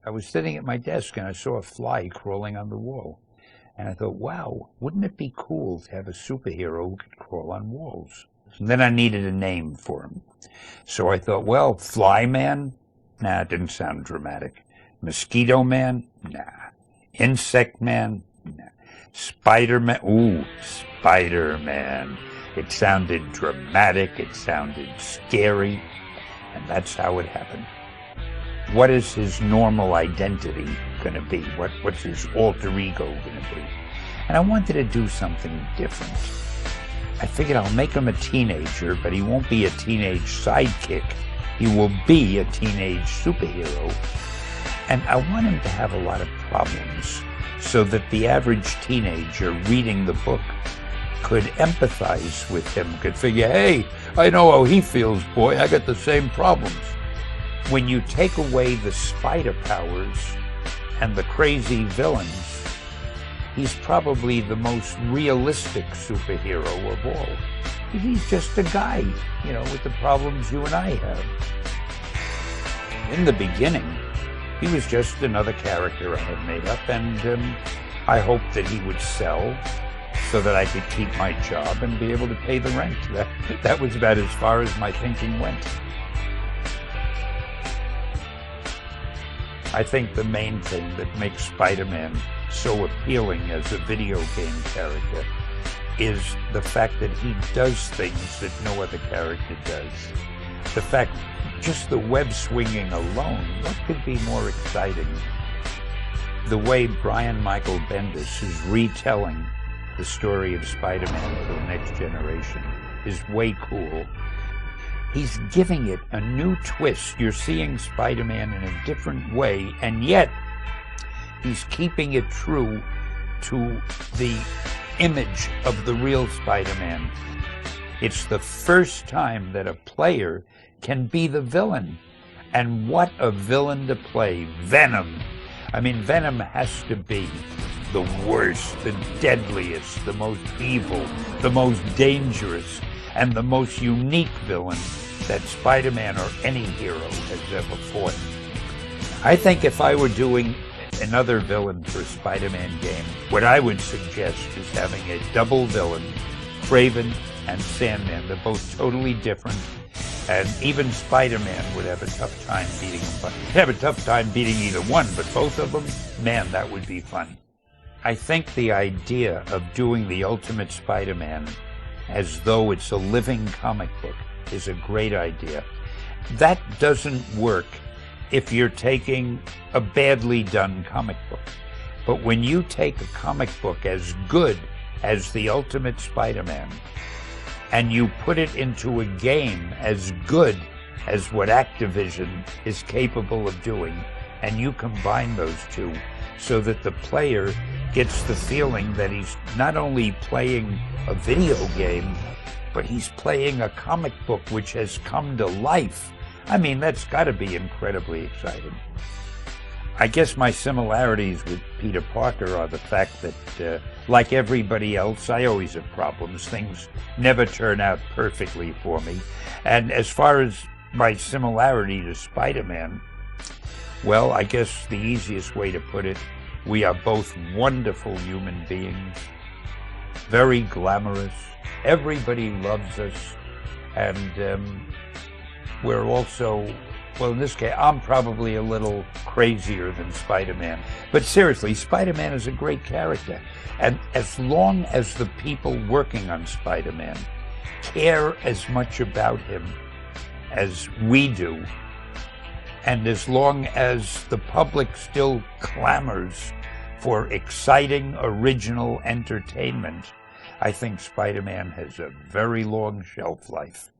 I was sitting at my desk and I saw a fly crawling on the wall. And I thought, wow, wouldn't it be cool to have a superhero who could crawl on walls? And then I needed a name for him. So I thought, well, Fly Man? Nah, it didn't sound dramatic. Mosquito Man? Nah. Insect Man? Nah. Spider-Man? Ooh, Spider-Man. It sounded dramatic, it sounded scary, and that's how it happened. What is his normal identity going to be? What's his alter ego going to be? And I wanted to do something different. I figured I'll make him a teenager, but he won't be a teenage sidekick. He will be a teenage superhero. And I want him to have a lot of problems so that the average teenager reading the book could empathize with him, could figure, hey, I know how he feels, boy. I got the same problems. When you take away the spider powers and the crazy villains, he's probably the most realistic superhero of all. He's just a guy, with the problems you and I have. In the beginning, he was just another character I had made up, and I hoped that he would sell so that I could keep my job and be able to pay the rent. That was about as far as my thinking went. I think the main thing that makes Spider-Man so appealing as a video game character is the fact that he does things that no other character does. The fact, just the web swinging alone, what could be more exciting? The way Brian Michael Bendis is retelling the story of Spider-Man for the next generation is way cool. He's giving it a new twist. You're seeing Spider-Man in a different way, and yet he's keeping it true to the image of the real Spider-Man. It's the first time that a player can be the villain. And what a villain to play. Venom. I mean, Venom has to be the worst, the deadliest, the most evil, the most dangerous, and the most unique villain that Spider-Man or any hero has ever fought. I think if I were doing another villain for a Spider-Man game, what I would suggest is having a double villain, Kraven and Sandman. They're both totally different, and even Spider-Man would have a tough time beating them. But have a tough time beating either one, but both of them, man, that would be fun. I think the idea of doing the Ultimate Spider-Man as though it's a living comic book is a great idea. That doesn't work if you're taking a badly done comic book. But when you take a comic book as good as the Ultimate Spider-Man and you put it into a game as good as what Activision is capable of doing, and you combine those two so that the player gets the feeling that he's not only playing a video game, but he's playing a comic book which has come to life. I mean, that's got to be incredibly exciting. I guess my similarities with Peter Parker are the fact that, like everybody else, I always have problems. Things never turn out perfectly for me. And as far as my similarity to Spider-Man, well, I guess the easiest way to put it, we are both wonderful human beings, very glamorous. Everybody loves us, and we're also, well, in this case, I'm probably a little crazier than Spider-Man. But seriously, Spider-Man is a great character. And as long as the people working on Spider-Man care as much about him as we do, and as long as the public still clamors for exciting, original entertainment, I think Spider-Man has a very long shelf life.